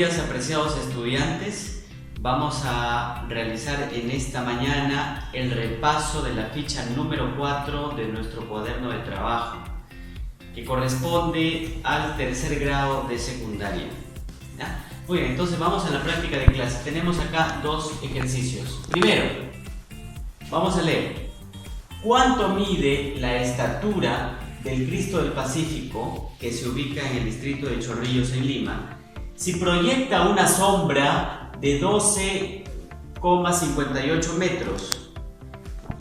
días, apreciados estudiantes. Vamos a realizar en esta mañana el repaso de la ficha número 4 de nuestro cuaderno de trabajo, que corresponde al tercer grado de secundaria. ¿Ya? Muy bien, entonces vamos a la práctica de clase. Tenemos acá dos ejercicios. Primero, vamos a leer. ¿Cuánto mide la estatura del Cristo del Pacífico, que se ubica en el distrito de Chorrillos, en Lima, si proyecta una sombra de 12,58 metros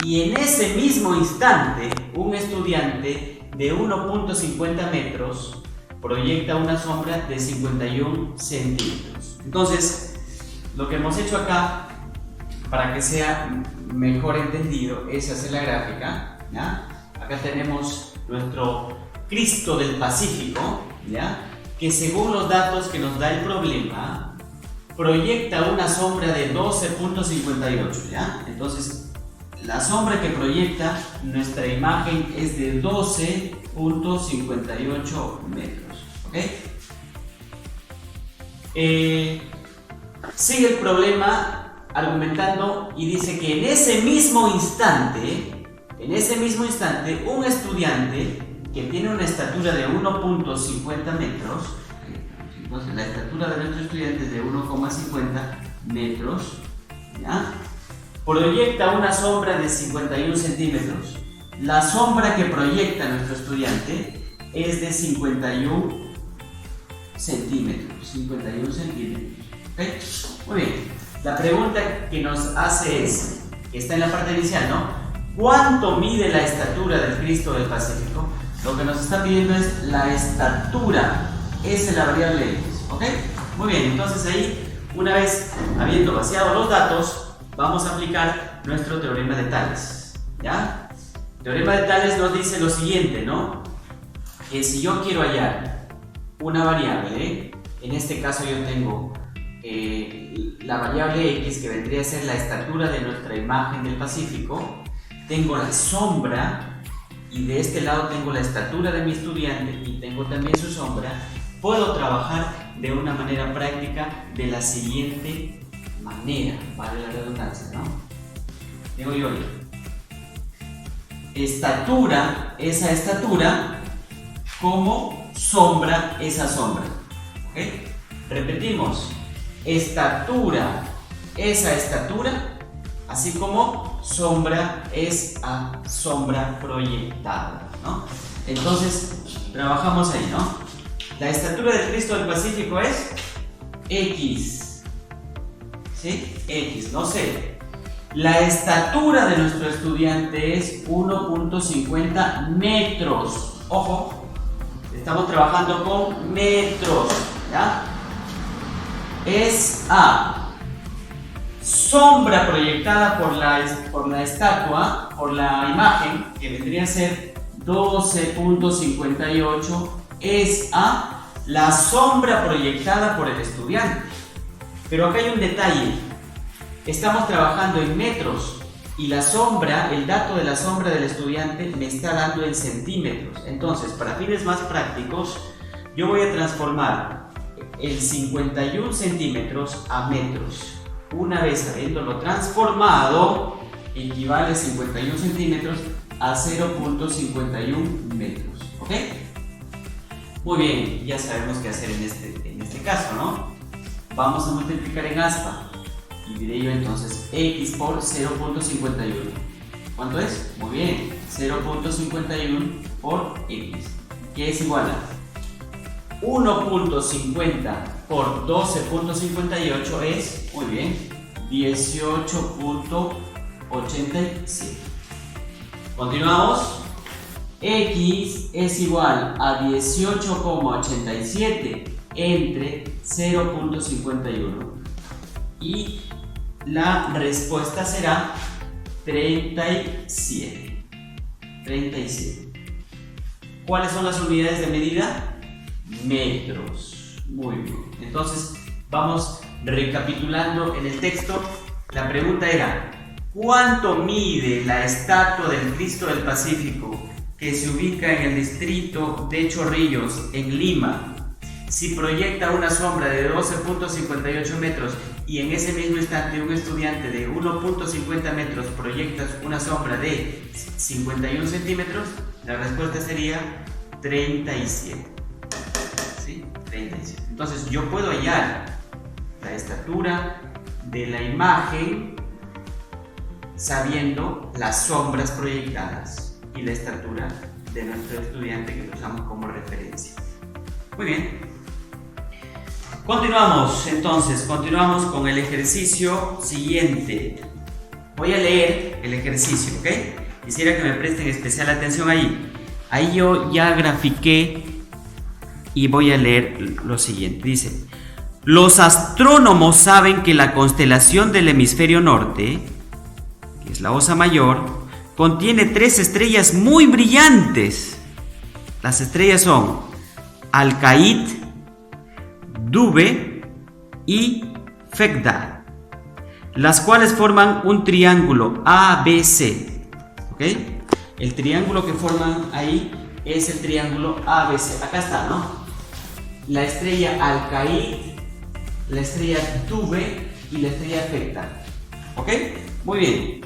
y en ese mismo instante un estudiante de 1,50 metros proyecta una sombra de 51 centímetros? Entonces, lo que hemos hecho acá, para que sea mejor entendido, es hacer la gráfica, ¿ya? Acá tenemos nuestro Cristo del Pacífico, ¿ya? Que según los datos que nos da el problema, proyecta una sombra de 12,58, ¿ya? Entonces, la sombra que proyecta nuestra imagen es de 12,58 metros, ¿ok? Sigue el problema argumentando y dice que en ese mismo instante, un estudiante que tiene una estatura de 1,50 metros, entonces la estatura de nuestro estudiante es de 1,50 metros, ¿ya? Proyecta una sombra de 51 centímetros. La sombra que proyecta nuestro estudiante es de 51 centímetros. ¿Okay? Muy bien. La pregunta que nos hace es, que está en la parte inicial, ¿no? ¿Cuánto mide la estatura del Cristo del Pacífico? Lo que nos está pidiendo es la estatura, esa es la variable X, ¿ok? Muy bien, entonces ahí, una vez habiendo vaciado los datos, vamos a aplicar nuestro teorema de Tales, ¿ya? El teorema de Tales nos dice lo siguiente, ¿no? Que si yo quiero hallar una variable, en este caso yo tengo la variable X, que vendría a ser la estatura de nuestra imagen del Pacífico, tengo la sombra, y de este lado tengo la estatura de mi estudiante y tengo también su sombra. Puedo trabajar de una manera práctica de la siguiente manera, vale la redundancia, ¿no? Digo yo, estatura, esa estatura, como sombra, esa sombra, ¿ok? Repetimos, estatura, esa estatura, así como sombra es a sombra proyectada, ¿no? Entonces, trabajamos ahí, ¿no? La estatura del Cristo del Pacífico es X, ¿sí? X, no sé. La estatura de nuestro estudiante es 1,50 metros. Ojo, estamos trabajando con metros, ¿ya? Es A. Sombra proyectada por la estatua, por la imagen, que vendría a ser 12,58, es a la sombra proyectada por el estudiante. Pero acá hay un detalle. Estamos trabajando en metros y la sombra, el dato de la sombra del estudiante me está dando en centímetros. Entonces, para fines más prácticos, yo voy a transformar el 51 centímetros a metros. Una vez habiéndolo transformado, equivale 51 centímetros a 0,51 metros, ¿ok? Muy bien, ya sabemos qué hacer en este caso, ¿no? Vamos a multiplicar en aspa y diré yo entonces X por 0,51. ¿Cuánto es? Muy bien, 0,51 por X, que es igual a 1,50 por 12,58 es, muy bien, 18,87. Continuamos. X es igual a 18,87 entre 0,51 y la respuesta será 37. ¿Cuáles son las unidades de medida? Metros. Muy bien. Entonces, vamos recapitulando en el texto. La pregunta era: ¿cuánto mide la estatua del Cristo del Pacífico, que se ubica en el distrito de Chorrillos, en Lima, si proyecta una sombra de 12.58 metros y en ese mismo instante un estudiante de 1.50 metros proyecta una sombra de 51 centímetros, la respuesta sería 37. ¿Sí? 37. Entonces yo puedo hallar la estatura de la imagen sabiendo las sombras proyectadas y la estatura de nuestro estudiante que lo usamos como referencia. Muy bien. Continuamos con el ejercicio siguiente. Voy a leer el ejercicio, ¿ok? Quisiera que me presten especial atención ahí. Ahí yo ya grafiqué y voy a leer lo siguiente. Dice: los astrónomos saben que la constelación del hemisferio norte, que es la Osa Mayor, contiene 3 estrellas muy brillantes. Las estrellas son Alcaid, Dube y Phecda, las cuales forman un triángulo ABC. ¿Ok? El triángulo que forman ahí es el triángulo ABC. Acá está, ¿no? La estrella Alcaid, la estrella Dube y la estrella Phecda. ¿Ok? Muy bien.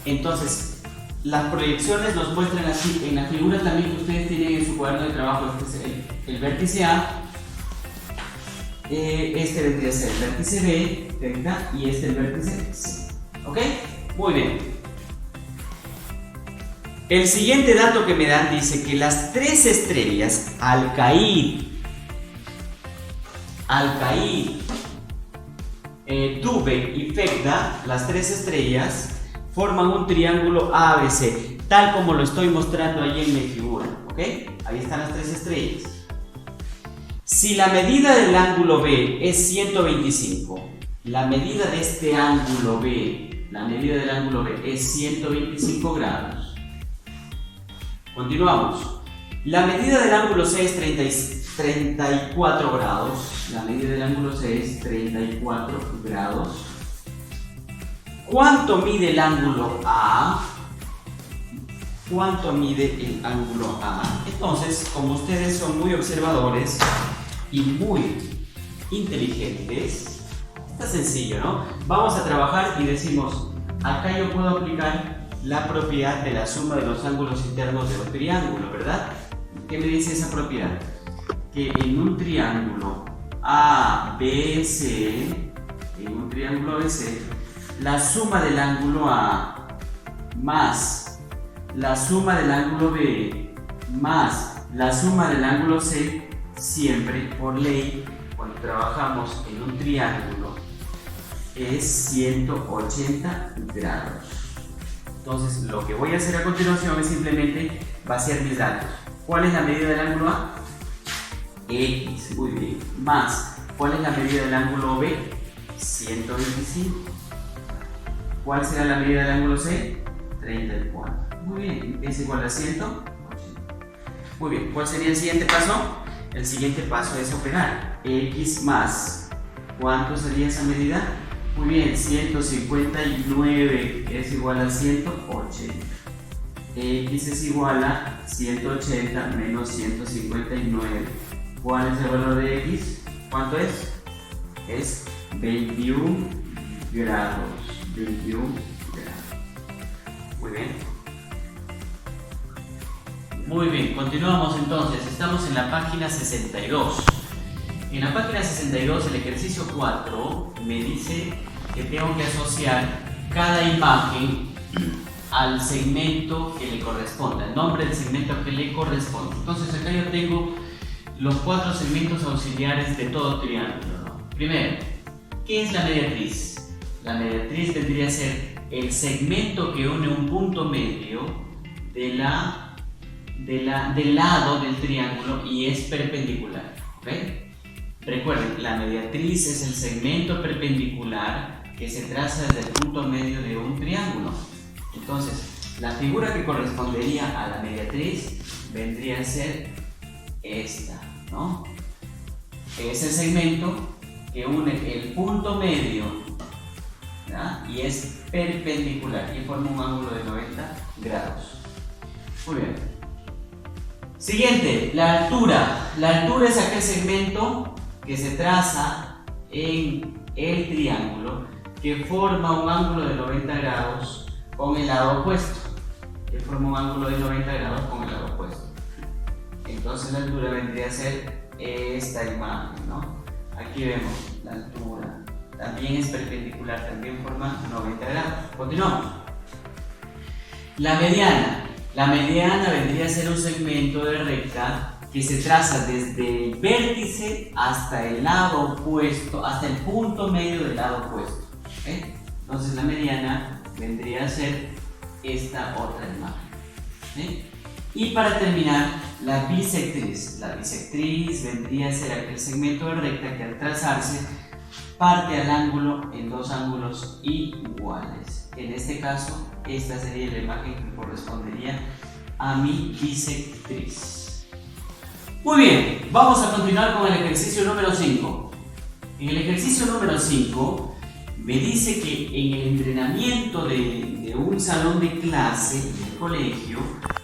Entonces, las proyecciones nos muestran así. En la figura también que ustedes tienen en su cuaderno de trabajo, este es el vértice A. Este vendría a ser el vértice B, Phecda, y este el vértice C. ¿Ok? Muy bien. El siguiente dato que me dan dice que las 3 estrellas, Alcaid, Dube y Phecda, las 3 estrellas, forman un triángulo ABC, tal como lo estoy mostrando ahí en mi figura. ¿Ok? Ahí están las 3 estrellas. Si la medida del ángulo B es 125, la medida de este ángulo B, la medida del ángulo B es 125 grados. Continuamos. La medida del ángulo C es 34 grados. La medida del ángulo C es 34 grados. ¿Cuánto mide el ángulo A? ¿Cuánto mide el ángulo A? Entonces, como ustedes son muy observadores y muy inteligentes, está sencillo, ¿no? Vamos a trabajar y decimos, acá yo puedo aplicar la propiedad de la suma de los ángulos internos de un triángulo, ¿verdad? ¿Qué me dice esa propiedad? Que en un triángulo ABC, la suma del ángulo A más la suma del ángulo B más la suma del ángulo C, siempre por ley, cuando trabajamos en un triángulo, es 180 grados. Entonces, lo que voy a hacer a continuación es simplemente vaciar mis datos. ¿Cuál es la medida del ángulo A? X, muy bien. Más, ¿cuál es la medida del ángulo B? 125. ¿Cuál será la medida del ángulo C? 34. Muy bien, es igual a 180. Muy bien, ¿cuál sería el siguiente paso? El siguiente paso es operar. X más, ¿cuánto sería esa medida? Muy bien, 159 es igual a 180. X es igual a 180 menos 159. ¿Cuál es el valor de X? ¿Cuánto es? Es 21 grados. 21 grados. Muy bien. Muy bien, continuamos entonces. Estamos en la página 62. En la página 62, el ejercicio 4 me dice que tengo que asociar cada imagen al segmento que le corresponda, el nombre del segmento que le corresponde. Entonces acá yo tengo los 4 segmentos auxiliares de todo triángulo, ¿no? Primero, ¿qué es la mediatriz? La mediatriz vendría a ser el segmento que une un punto medio del lado del triángulo y es perpendicular. ¿Ok? Recuerden, la mediatriz es el segmento perpendicular que se traza desde el punto medio de un triángulo. Entonces, la figura que correspondería a la mediatriz vendría a ser esta, ¿no? Es el segmento que une el punto medio, ¿verdad? Y es perpendicular y forma un ángulo de 90 grados. Muy bien. Siguiente, la altura. La altura es aquel segmento que se traza en el triángulo que forma un ángulo de 90 grados con el lado opuesto. Entonces la altura vendría a ser esta imagen, ¿no? Aquí vemos la altura. También es perpendicular, también forma 90 grados. Continuamos. La mediana. La mediana vendría a ser un segmento de recta que se traza desde el vértice hasta el lado opuesto, hasta el punto medio del lado opuesto. ¿Okay? Entonces la mediana vendría a ser esta otra imagen. ¿Okay? Y para terminar, la bisectriz. La bisectriz vendría a ser aquel segmento de recta que al trazarse parte al ángulo en dos ángulos iguales. En este caso, esta sería la imagen que correspondería a mi bisectriz. Muy bien, vamos a continuar con el ejercicio número 5. En el ejercicio número 5 me dice que en el entrenamiento de un salón de clase en el colegio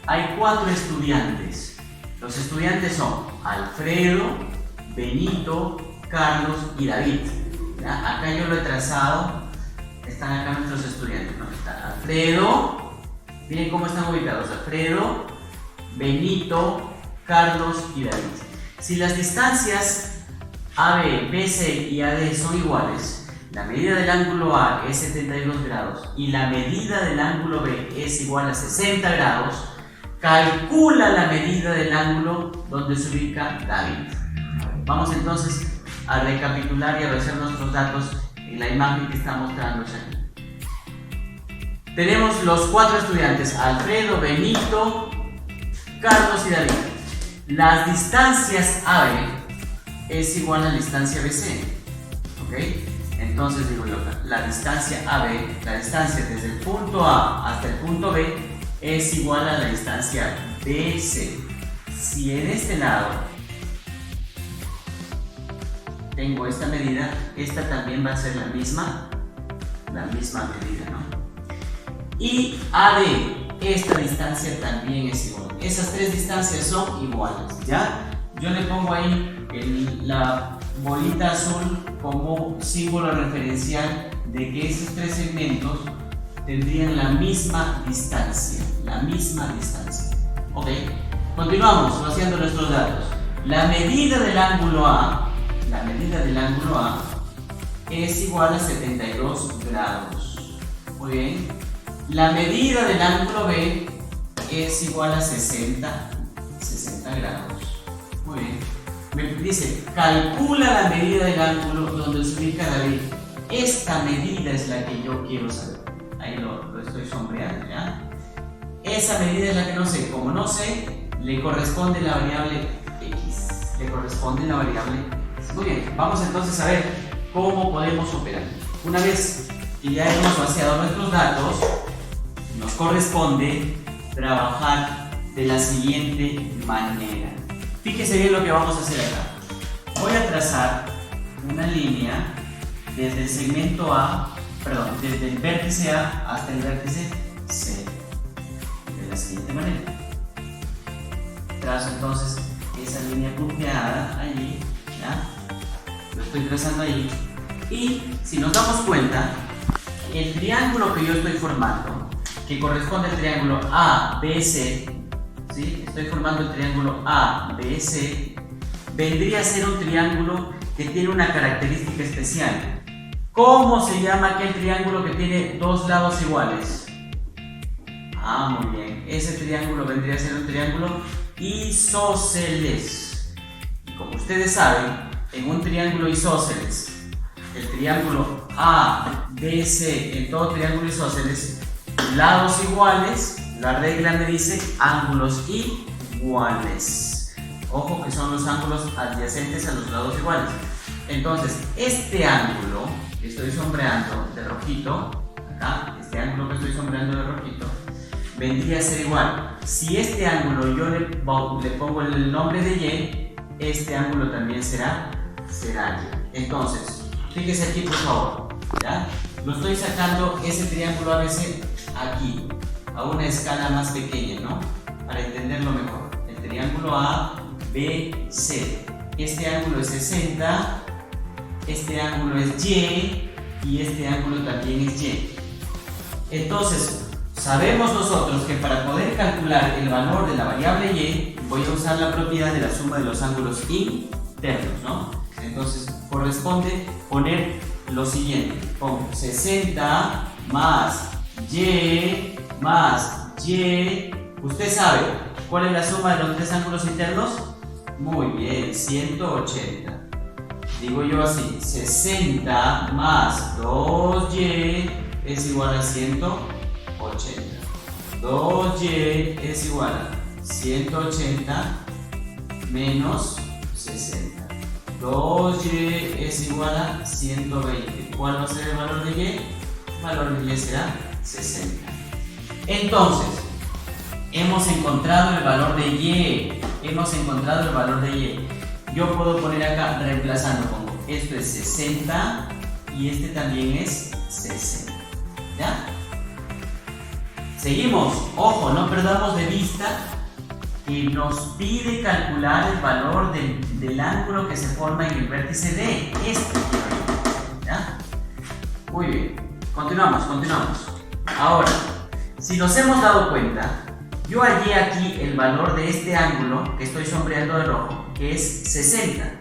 hay 4 estudiantes. Los estudiantes son Alfredo, Benito, Carlos y David. ¿Ya? Acá yo lo he trazado. Están acá nuestros estudiantes, ¿no? Está Alfredo, miren cómo están ubicados: Alfredo, Benito, Carlos y David. Si las distancias AB, BC y AD son iguales, la medida del ángulo A es 72 grados y la medida del ángulo B es igual a 60 grados, calcula la medida del ángulo donde se ubica David. Vamos entonces a recapitular y a revisar nuestros datos en la imagen que está mostrándose aquí. Tenemos los 4 estudiantes: Alfredo, Benito, Carlos y David. Las distancias AB es igual a la distancia BC. ¿Ok? Entonces digo yo, la distancia AB, la distancia desde el punto A hasta el punto B, es igual a la distancia BC. Si en este lado tengo esta medida, esta también va a ser la misma medida, ¿no? Y AD, esta distancia también es igual. Esas 3 distancias son iguales, ¿ya? Yo le pongo ahí la bolita azul como símbolo referencial de que esos 3 segmentos tendrían la misma distancia. Ok, continuamos vaciando nuestros datos. La medida del ángulo A es igual a 72 grados. Muy bien. La medida del ángulo B es igual a 60 grados. Muy bien. Me dice, calcula la medida del ángulo donde se ubica David. Esta medida es la que yo quiero saber. Ahí lo estoy sombreando, ¿ya? Esa medida es la que no sé. Como no sé, le corresponde la variable X. Muy bien, vamos entonces a ver cómo podemos operar. Una vez que ya hemos vaciado nuestros datos, nos corresponde trabajar de la siguiente manera. Fíjese bien lo que vamos a hacer acá. Voy a trazar una línea desde el segmento desde el vértice A hasta el vértice C. De la siguiente manera. Trazo entonces esa línea punteada allí, ¿ya? Lo estoy trazando ahí. Y si nos damos cuenta, el triángulo que yo estoy formando, que corresponde al triángulo ABC, ¿sí? Estoy formando el triángulo ABC, vendría a ser un triángulo que tiene una característica especial. ¿Cómo se llama aquel triángulo que tiene 2 lados iguales? Muy bien. Ese triángulo vendría a ser un triángulo isósceles. Y como ustedes saben, en un triángulo isósceles, el triángulo ABC, en todo triángulo isósceles, lados iguales, la regla me dice ángulos iguales. Ojo que son los ángulos adyacentes a los lados iguales. Entonces, este ángulo que estoy sombreando de rojito, acá, este ángulo que estoy sombreando de rojito, vendría a ser igual. Si este ángulo yo le pongo el nombre de Y, este ángulo también será Y. Entonces, fíjese aquí por favor, ¿ya? Lo estoy sacando ese triángulo ABC aquí, a una escala más pequeña, ¿no? Para entenderlo mejor. El triángulo ABC. Este ángulo es 60, este ángulo es Y y este ángulo también es Y. Entonces, sabemos nosotros que para poder calcular el valor de la variable Y, voy a usar la propiedad de la suma de los ángulos internos, ¿no? Entonces, corresponde poner lo siguiente. Pongo 60 más Y más Y. ¿Usted sabe cuál es la suma de los tres ángulos internos? Muy bien, 180. Digo yo así, 60 más 2y es igual a 180. 2y es igual a 180 menos 60. 2y es igual a 120. ¿Cuál va a ser el valor de y? El valor de y será 60. Entonces, hemos encontrado el valor de y. Yo puedo poner acá, reemplazando, pongo esto es 60 y este también es 60. ¿Ya? Seguimos. Ojo, no perdamos de vista que nos pide calcular el valor del ángulo que se forma en el vértice D. Este. ¿Ya? Muy bien. Continuamos. Ahora, si nos hemos dado cuenta, yo hallé aquí el valor de este ángulo que estoy sombreando de rojo, que es 60.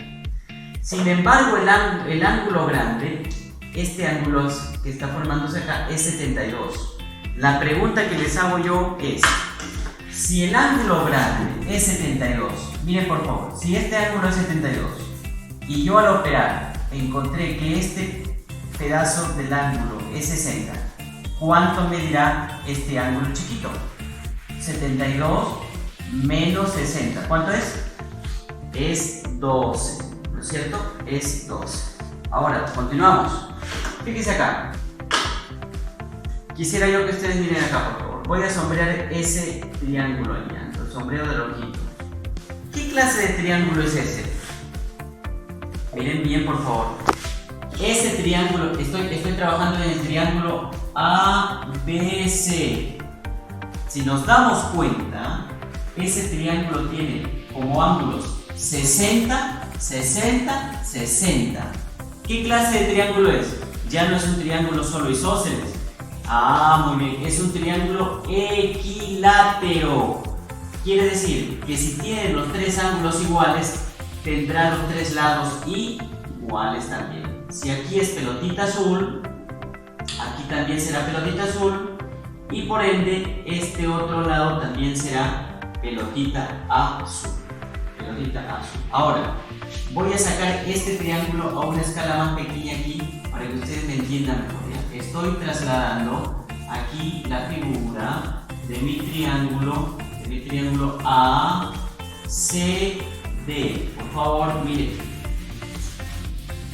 Sin embargo, el ángulo grande, este ángulo que está formándose acá, es 72. La pregunta que les hago yo es, si el ángulo grande es 72, miren por favor, si este ángulo es 72 y yo al operar encontré que este pedazo del ángulo es 60, ¿cuánto medirá este ángulo chiquito? 72 menos 60. ¿Cuánto es? Es 12. ¿No es cierto? Es 12. Ahora, continuamos. Fíjense acá. Quisiera yo que ustedes miren acá, por favor. Voy a sombrear ese triángulo allá. El sombrero de longitud. ¿Qué clase de triángulo es ese? Miren bien, por favor. Ese triángulo, estoy trabajando en el triángulo ABC. Si nos damos cuenta, ese triángulo tiene como ángulos 60, 60, 60. ¿Qué clase de triángulo es? Ya no es un triángulo solo isósceles. Muy bien, es un triángulo equilátero. Quiere decir que si tienen los tres ángulos iguales, tendrá los tres lados iguales también. Si aquí es pelotita azul, aquí también será pelotita azul. Y por ende, este otro lado también será pelotita azul. Ahora, voy a sacar este triángulo a una escala más pequeña aquí para que ustedes me entiendan mejor. ¿Ya? Estoy trasladando aquí la figura de mi triángulo ACD. Por favor, miren.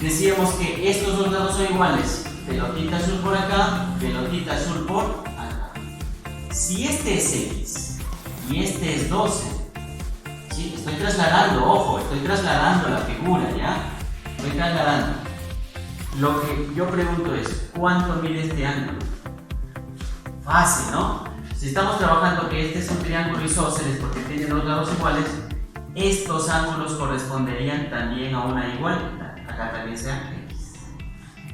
Decíamos que estos dos lados son iguales. Pelotita azul por acá, pelotita azul por acá. Si este es X y este es 12, ¿sí? Estoy trasladando, ojo, estoy trasladando la figura, ¿ya? Estoy trasladando. Lo que yo pregunto es, ¿cuánto mide este ángulo? Fácil, ¿no? Si estamos trabajando que este es un triángulo isósceles porque tiene los lados iguales, estos ángulos corresponderían también a una igualdad. Acá también sea X.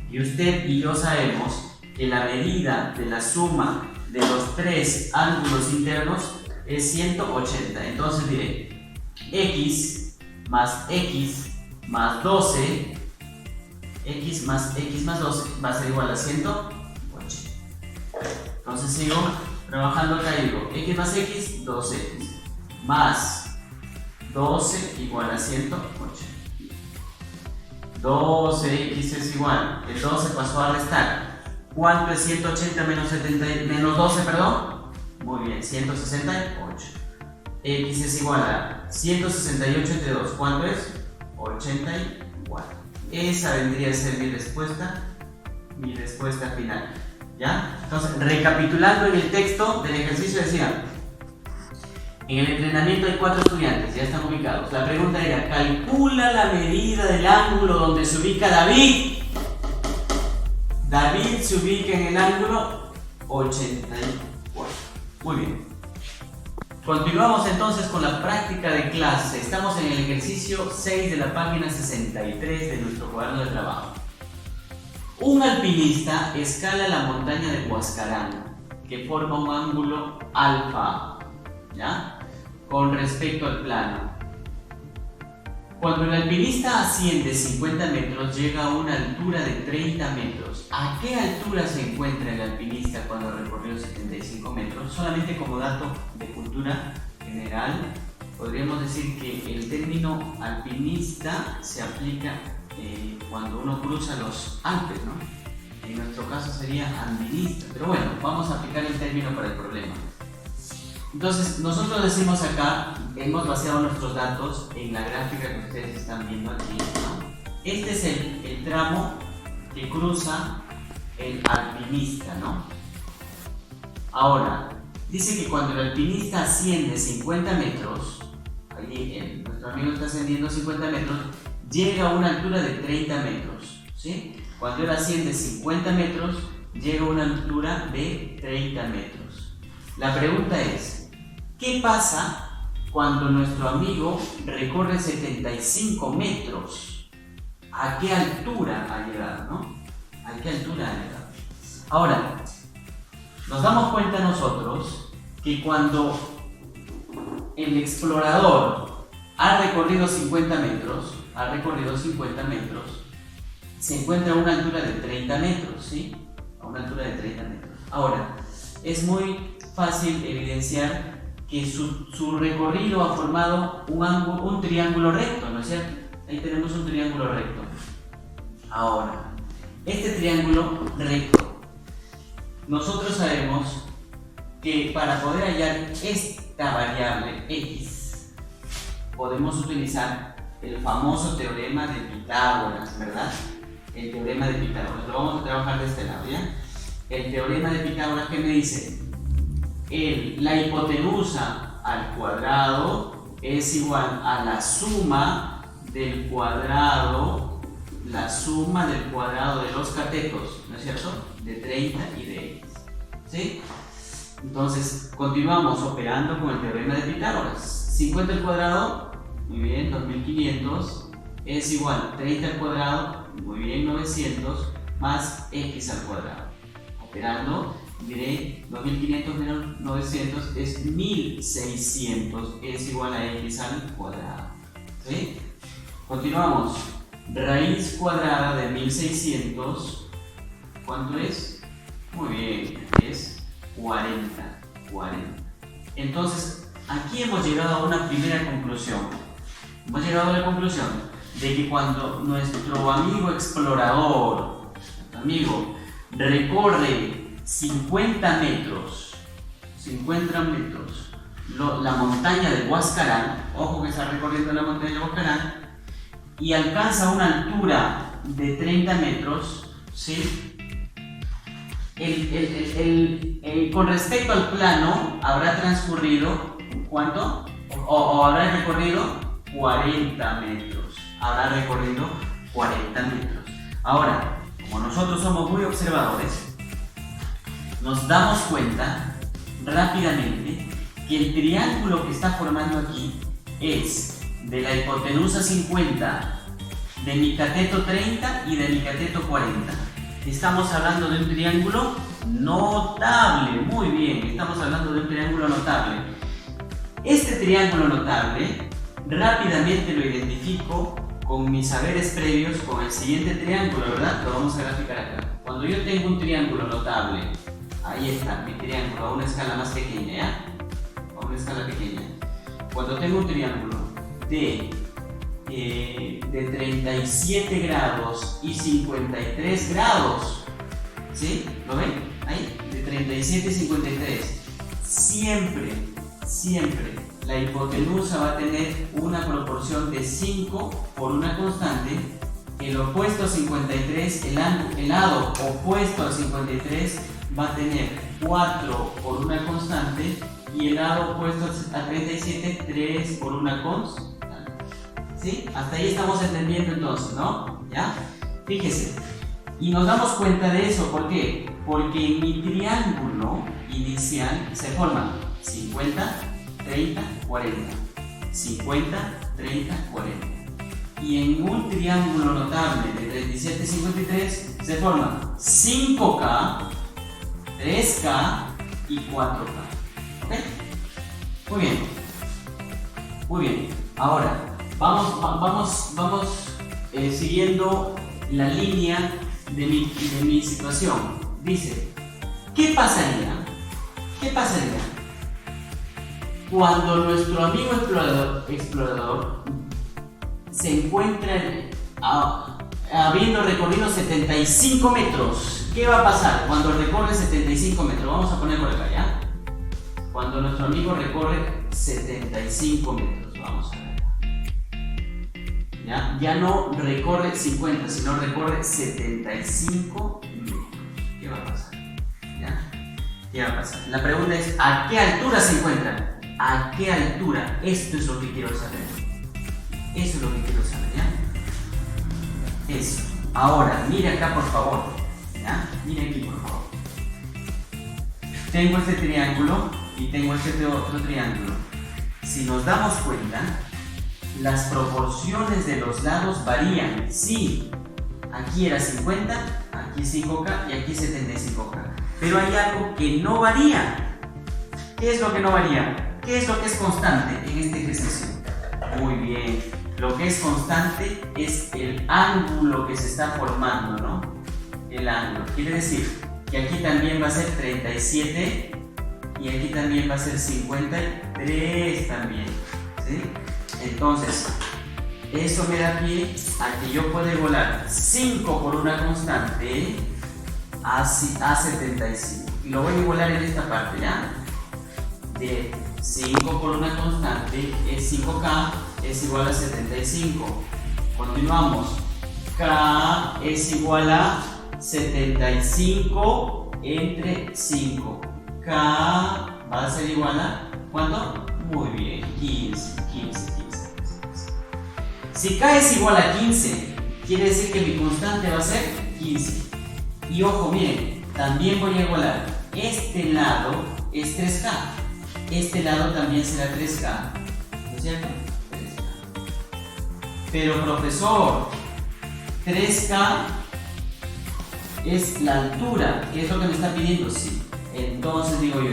Y usted y yo sabemos que la medida de la suma de los tres ángulos internos es 180. Entonces diré x más 12, x más 12 va a ser igual a 180. Entonces sigo trabajando acá y digo x más x, 2x más 12 igual a 180. 12x es igual, el 12 pasó a restar. ¿Cuánto es 180 menos 12, perdón? Muy bien, 168. X es igual a 168 entre 2. ¿Cuánto es? 84. Esa vendría a ser mi respuesta final. ¿Ya? Entonces, recapitulando en el texto del ejercicio decía, en el entrenamiento hay 4 estudiantes, ya están ubicados. La pregunta era, calcula la medida del ángulo donde se ubica David. David se ubica en el ángulo 84. Muy bien. Continuamos entonces con la práctica de clase. Estamos en el ejercicio 6 de la página 63 de nuestro cuaderno de trabajo. Un alpinista escala la montaña de Huascarán, que forma un ángulo alfa, ¿ya?, con respecto al plano. Cuando el alpinista asciende 50 metros, llega a una altura de 30 metros. ¿A qué altura se encuentra el alpinista cuando recorrió 75 metros? Solamente como dato de cultura general, podríamos decir que el término alpinista se aplica cuando uno cruza los Alpes, ¿no? En nuestro caso sería andinista, pero bueno, vamos a aplicar el término para el problema. Entonces, nosotros decimos acá, hemos baseado nuestros datos en la gráfica que ustedes están viendo aquí, ¿no? Este es el tramo que cruza el alpinista, ¿no? Ahora, dice que cuando el alpinista asciende 50 metros, ahí nuestro amigo está ascendiendo 50 metros, llega a una altura de 30 metros, ¿sí? Cuando él asciende 50 metros, llega a una altura de 30 metros. La pregunta es, ¿qué pasa cuando nuestro amigo recorre 75 metros? ¿A qué altura ha llegado, no? ¿A qué altura ha llegado? Ahora, nos damos cuenta nosotros que cuando el explorador ha recorrido 50 metros, se encuentra a una altura de 30 metros, ¿sí? A una altura de 30 metros. Ahora, es muy fácil evidenciar que su recorrido ha formado un triángulo recto, ¿no es cierto? Ahí tenemos un triángulo recto. Ahora, este triángulo recto, nosotros sabemos que para poder hallar esta variable x, podemos utilizar el famoso teorema de Pitágoras, ¿verdad? El teorema de Pitágoras. Lo vamos a trabajar de este lado, ¿ya? El teorema de Pitágoras, ¿qué me dice? La hipotenusa al cuadrado es igual a la suma del cuadrado de los catetos, ¿no es cierto? De 30 y de x, ¿sí? Entonces, continuamos operando con el teorema de Pitágoras. 50 al cuadrado, muy bien, 2500, es igual a 30 al cuadrado, muy bien, 900, más x al cuadrado. Operando, diré 2500 menos 900 es 1600, es igual a x al cuadrado, ¿sí? Continuamos. Raíz cuadrada de 1600, ¿cuánto es? Muy bien, es 40. Entonces, aquí hemos llegado a una primera conclusión. Hemos llegado a la conclusión de que cuando nuestro amigo explorador, recorre 50 metros, la montaña de Huascarán, ojo que está recorriendo la montaña de Huascarán, y alcanza una altura de 30 metros, ¿sí? Con respecto al plano, habrá transcurrido, ¿cuánto? O habrá recorrido 40 metros. Ahora, como nosotros somos muy observadores, nos damos cuenta rápidamente que el triángulo que está formando aquí es de la hipotenusa 50, de mi cateto 30 y de mi cateto 40. Estamos hablando de un triángulo notable, muy bien, estamos hablando de un triángulo notable. Este triángulo notable rápidamente lo identifico con mis saberes previos con el siguiente triángulo, ¿verdad? Lo vamos a graficar acá. Cuando yo tengo un triángulo notable, ahí está mi triángulo a una escala más pequeña, ¿ya? A una escala pequeña. Cuando tengo un triángulo de 37 grados y 53 grados, ¿sí? ¿Lo ven? Ahí, de 37 y 53. Siempre la hipotenusa va a tener una proporción de 5 por una constante. El opuesto a 53, el lado opuesto al 53 va a tener 4 por una constante y el lado opuesto a 37, 3 por una constante. ¿Sí? Hasta ahí estamos entendiendo entonces, ¿no? ¿Ya? Fíjese. Y nos damos cuenta de eso, ¿por qué? Porque en mi triángulo inicial se forman 50, 30, 40. 50, 30, 40. Y en un triángulo notable de 37, 53 se forman 5K, 3K y 4K. ¿Ok? Muy bien. Muy bien. Ahora, vamos siguiendo la línea de mi situación. Dice, ¿qué pasaría cuando nuestro amigo explorador se encuentra habiendo recorrido 75 metros? ¿Qué va a pasar cuando recorre 75 metros? Vamos a poner por acá, ¿ya? Cuando nuestro amigo recorre 75 metros, vamos a ver. Ya no recorre 50, sino recorre 75 metros. ¿Qué va a pasar? ¿Ya? ¿Qué va a pasar? La pregunta es, ¿a qué altura se encuentra? ¿A qué altura? Esto es lo que quiero saber. Eso es lo que quiero saber, ¿ya? Eso. Ahora, mire acá, por favor. ¿Ya? Mire aquí, por favor. Tengo este triángulo y tengo este otro triángulo. Si nos damos cuenta, las proporciones de los lados varían. Sí, aquí era 50, aquí 5K y aquí 75K. Pero hay algo que no varía. ¿Qué es lo que no varía? ¿Qué es lo que es constante en este ejercicio? Muy bien. Lo que es constante es el ángulo que se está formando, ¿no? El ángulo. Quiere decir que aquí también va a ser 37 y aquí también va a ser 53 también, ¿sí? Entonces, eso me da pie a que yo pueda igualar 5 por una constante a 75. Y lo voy a igualar en esta parte, ¿ya? De 5 por una constante es 5K, es igual a 75. Continuamos. K es igual a 75 entre 5. K va a ser igual a ¿cuánto? Muy bien, 15. Si K es igual a 15, quiere decir que mi constante va a ser 15. Y ojo, miren, también voy a igualar. Este lado es 3K. Este lado también será 3K. ¿No es cierto? 3K. Pero profesor, 3K es la altura, que es lo que me está pidiendo, sí. Entonces digo yo,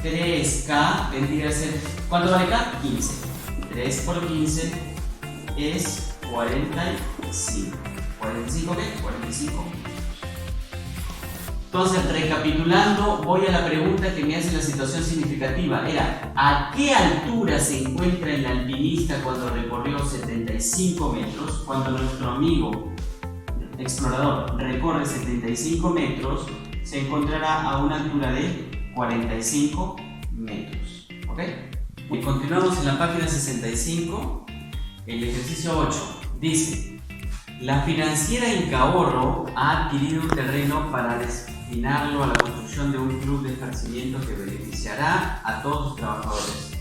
3K vendría a ser, ¿cuánto vale K? 15. 3 por 15 es 45. ¿45 qué? 45. Entonces, recapitulando, voy a la pregunta que me hace la situación significativa. Era, ¿a qué altura se encuentra el alpinista cuando recorrió 75 metros? Cuando nuestro amigo explorador recorre 75 metros, se encontrará a una altura de 45 metros. ¿Ok? Y continuamos en la página 65, el ejercicio 8. Dice, la financiera Incaorro ha adquirido un terreno para destinarlo a la construcción de un club de esparcimiento que beneficiará a todos sus trabajadores.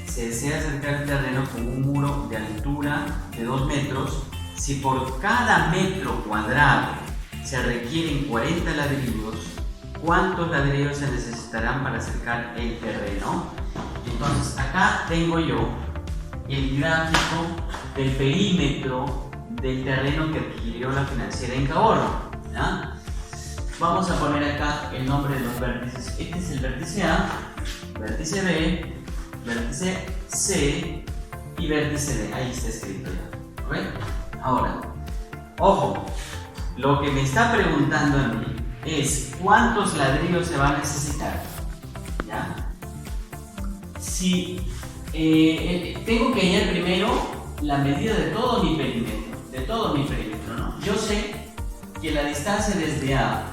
Se desea acercar el terreno con un muro de altura de 2 metros. Si por cada metro cuadrado se requieren 40 ladrillos, ¿cuántos ladrillos se necesitarán para acercar el terreno? Entonces acá tengo yo el gráfico del perímetro del terreno que adquirió la financiera Incaorro, ¿ya? Vamos a poner acá el nombre de los vértices. Este es el vértice A, vértice B, vértice C y vértice D. Ahí está escrito ya. ¿Ok? Ahora, ojo, lo que me está preguntando a mí es ¿cuántos ladrillos se va a necesitar? ¿Ya? Si tengo que hallar primero la medida de todo mi perímetro, ¿no? Yo sé que la distancia desde A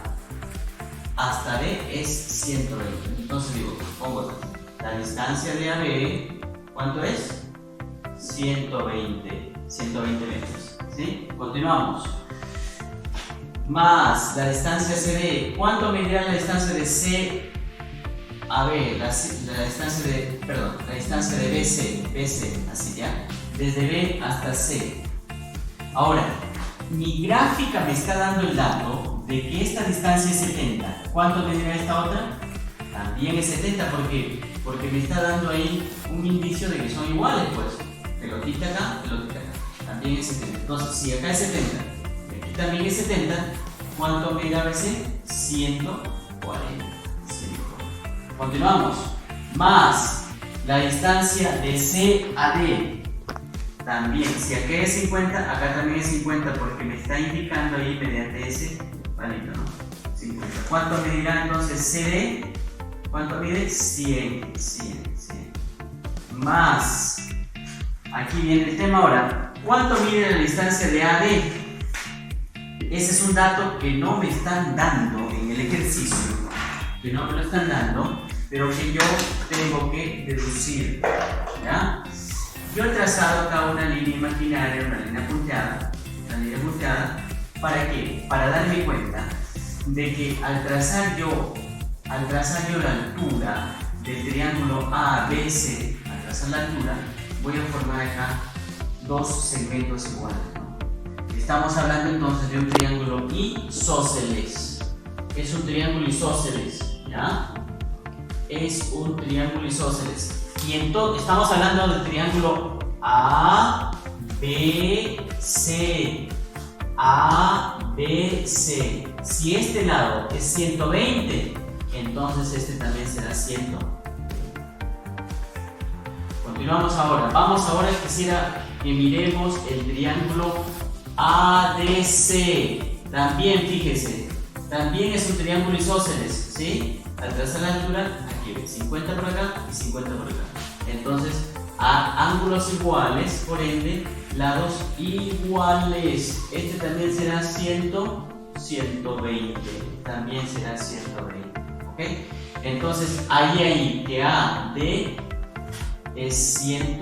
hasta B es 120. Entonces digo, pongo la distancia de A a B, ¿cuánto es? 120 metros, ¿sí? Continuamos. Más la distancia CD. ¿Cuánto medirá la distancia de C a B? La distancia de BC, así ya. Desde B hasta C. Ahora, mi gráfica me está dando el dato de que esta distancia es 70. ¿Cuánto medirá esta otra? también es 70. ¿Por qué? Porque me está dando ahí un indicio de que son iguales, pues. Pelotita acá, pelotita acá. También es 70. Entonces, si acá es 70 y aquí también es 70, ¿cuánto mide ABC? 140. Continuamos. Más la distancia de C a D. También, si acá es 50, acá también es 50 porque me está indicando ahí mediante ese palito, ¿no? 50. ¿Cuánto medirá entonces CD? ¿Cuánto mide? 100. Más, aquí viene el tema ahora. ¿Cuánto mide la distancia de AD? Ese es un dato que no me están dando en el ejercicio, que no me lo están dando, pero que yo tengo que deducir, ¿ya? Yo he trazado acá una línea imaginaria, una línea punteada, ¿para qué? Para darme cuenta de que al trazar yo la altura del triángulo ABC, al trazar la altura, voy a formar acá dos segmentos iguales, ¿no? Estamos hablando entonces de un triángulo isósceles. Es un triángulo isósceles, ¿ya? Es un triángulo isósceles. Y entonces estamos hablando del triángulo ABC. ABC. Si este lado es 120, entonces este también será 100. Continuamos ahora. Vamos ahora, quisiera que miremos el triángulo ADC. También, fíjese, también es un triángulo isósceles, ¿sí? Al trazar la altura, aquí 50 por acá y 50 por acá. Entonces, a ángulos iguales, por ende, lados iguales. Este también será 120. También será 120. ¿Ok? Entonces, ahí que AD es 100.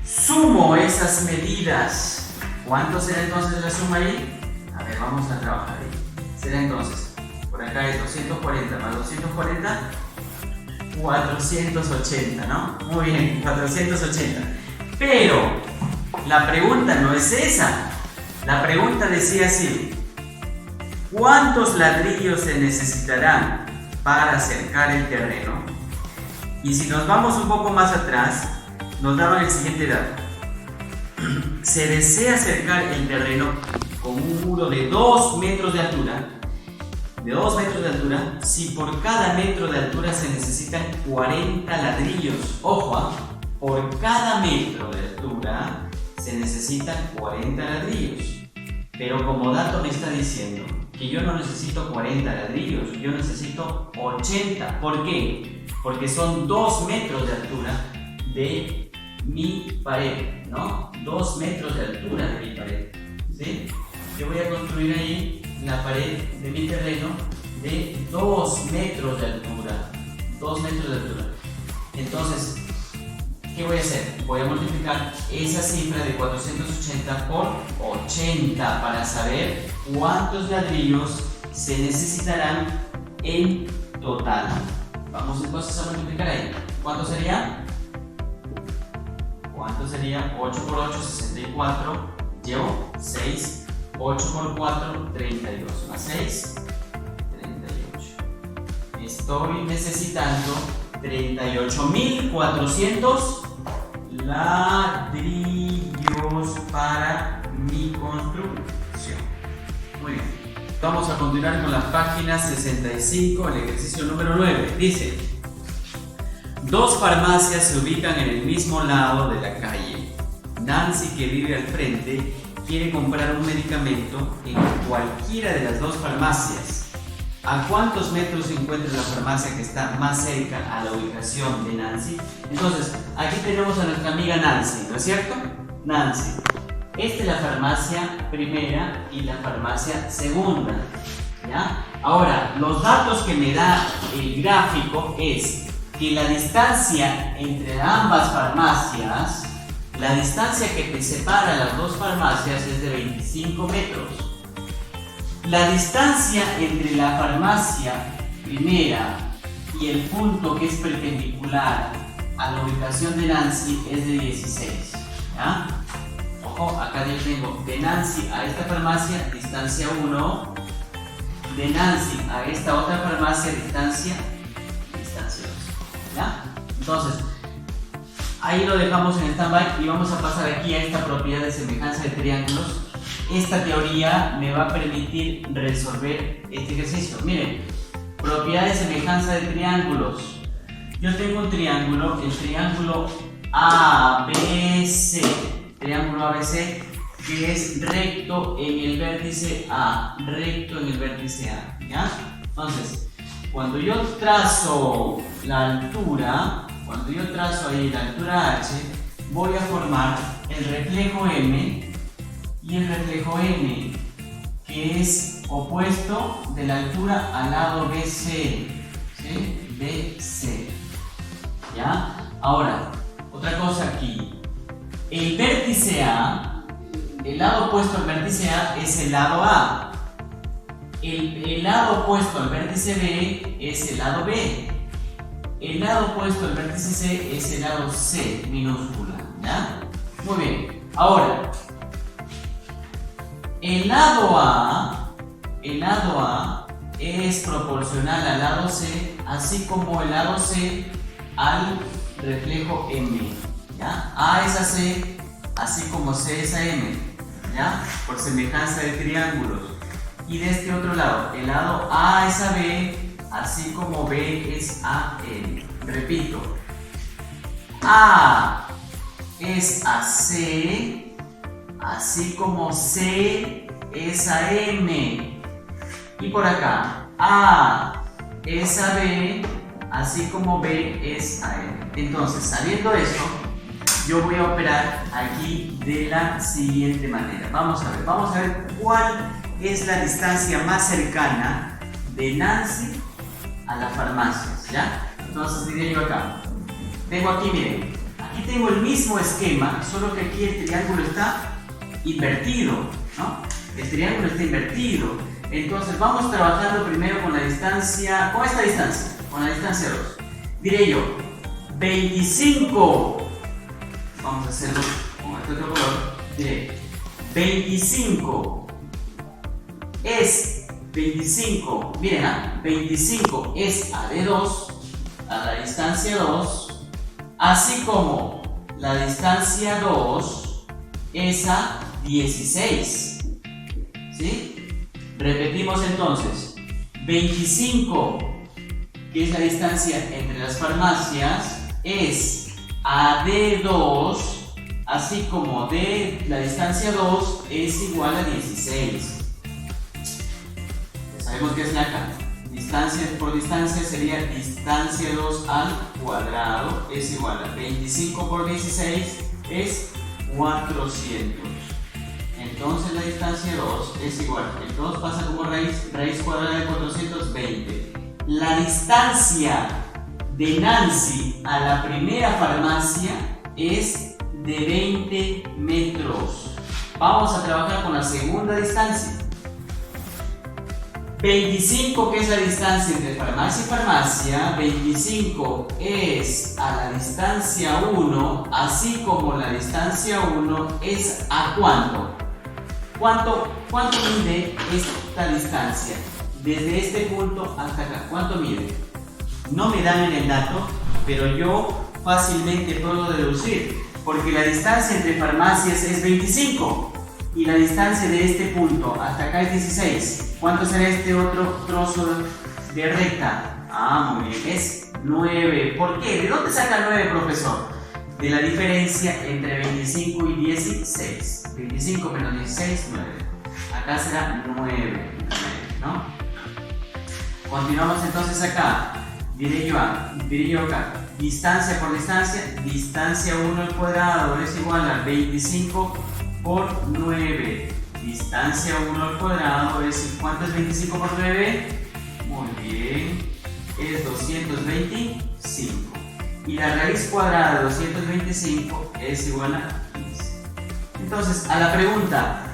Sumo esas medidas. ¿Cuánto será entonces la suma ahí? A ver, vamos a trabajar ahí. Será entonces, por acá es 240 más 240, 480, ¿no? Muy bien, 480. Pero la pregunta no es esa. La pregunta decía así: ¿cuántos ladrillos se necesitarán para acercar el terreno? Y si nos vamos un poco más atrás, nos daban el siguiente dato. Se desea acercar el terreno con un muro de 2 metros de altura. Si por cada metro de altura se necesitan 40 ladrillos. Ojo, por cada metro de altura se necesitan 40 ladrillos. Pero como dato me está diciendo que yo no necesito 40 ladrillos, yo necesito 80. ¿Por qué? Porque son 2 metros de altura de mi pared, ¿no? 2 metros de altura de mi pared, ¿sí? Yo voy a construir ahí la pared de mi terreno de 2 metros de altura. 2 metros de altura. Entonces, ¿qué voy a hacer? Voy a multiplicar esa cifra de 480 por 80 para saber cuántos ladrillos se necesitarán en total. Vamos entonces a multiplicar ahí. ¿Cuánto sería? 8 por 8, 64. Llevo 6. 8 por 4, 32. Más 6, 38. Estoy necesitando 38.400 ladrillos para mi construcción. Muy bien. Vamos a continuar con la página 65, el ejercicio número 9. Dice: dos farmacias se ubican en el mismo lado de la calle. Nancy, que vive al frente, quiere comprar un medicamento en cualquiera de las dos farmacias. ¿A cuántos metros se encuentra la farmacia que está más cerca a la ubicación de Nancy? Entonces, aquí tenemos a nuestra amiga Nancy, ¿no es cierto? Nancy. Esta es la farmacia primera y la farmacia segunda, ¿ya? Ahora, los datos que me da el gráfico es que la distancia entre ambas farmacias, la distancia que separa las dos farmacias es de 25 metros. La distancia entre la farmacia primera y el punto que es perpendicular a la ubicación de Nancy es de 16, ¿ya? Ojo, acá yo tengo de Nancy a esta farmacia, distancia 1, de Nancy a esta otra farmacia, distancia 2. ¿Ya? Entonces, ahí lo dejamos en stand-by y vamos a pasar aquí a esta propiedad de semejanza de triángulos. Esta teoría me va a permitir resolver este ejercicio. Miren, propiedad de semejanza de triángulos. Yo tengo un triángulo, el triángulo ABC, triángulo ABC, que es recto en el vértice A, recto en el vértice A, ¿ya? Entonces, cuando yo trazo la altura, ahí la altura H, voy a formar el reflejo M y el reflejo N, que es opuesto de la altura al lado BC, ¿sí? BC, ¿ya? Ahora, otra cosa aquí, el vértice A, el lado opuesto al vértice A es el lado A, el lado opuesto al vértice B es el lado B, el lado opuesto al vértice C es el lado C minúscula, ¿ya? Muy bien, ahora, el lado A es proporcional al lado C, así como el lado C al reflejo M, ¿ya? A es a C, así como C es a M, ¿ya? Por semejanza de triángulos. Y de este otro lado, el lado A es a B, así como B es a M. Repito, A es a C, así como C es a M. Y por acá, A es a B, así como B es a M. Entonces, sabiendo eso, yo voy a operar aquí de la siguiente manera. Vamos a ver cuál es la distancia más cercana de Nancy a la farmacia, ¿ya? Entonces diré yo acá. Tengo aquí, miren, aquí tengo el mismo esquema, solo que aquí el triángulo está invertido, ¿no? El triángulo está invertido. Entonces vamos trabajando primero con la distancia, con esta distancia, con la distancia 2. Diré yo, 25. Vamos a hacerlo con este otro color. Diré, 25 es 25, miren, 25 es a de 2, a la distancia 2, así como la distancia 2 es a 16, ¿sí? Repetimos entonces, 25, que es la distancia entre las farmacias, es a de 2, así como de la distancia 2 es igual a 16. Sabemos que es la acá. Distancia por distancia sería distancia 2 al cuadrado es igual a 25 por 16 es 400. Entonces la distancia 2 es igual, el 2 pasa como raíz cuadrada de 420. La distancia de Nancy a la primera farmacia es de 20 metros. Vamos a trabajar con la segunda distancia. 25, que es la distancia entre farmacia y farmacia, 25 es a la distancia 1, así como la distancia 1 es a ¿cuánto? ¿Cuánto mide esta distancia? Desde este punto hasta acá, ¿cuánto mide? No me dan en el dato, pero yo fácilmente puedo deducir, porque la distancia entre farmacias es 25 y la distancia de este punto hasta acá es 16. ¿Cuánto será este otro trozo de recta? Muy bien, es 9. ¿Por qué? ¿De dónde saca 9, profesor? De la diferencia entre 25 y 16. 25 menos 16, 9. Acá será 9, ¿no? Continuamos entonces acá. Diré yo acá. Distancia por distancia, distancia 1 al cuadrado es igual a 25 por 9. Distancia 1 al cuadrado es, ¿cuánto es 25 por 9? Muy bien, es 225. Y la raíz cuadrada de 225 es igual a 15. Entonces, a la pregunta,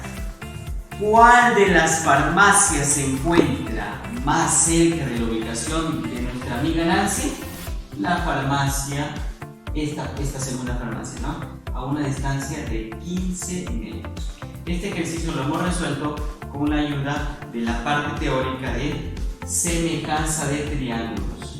¿cuál de las farmacias se encuentra más cerca de la ubicación de nuestra amiga Nancy? La farmacia, esta segunda farmacia, ¿no? A una distancia de 15 metros. Este ejercicio lo hemos resuelto con la ayuda de la parte teórica de semejanza de triángulos.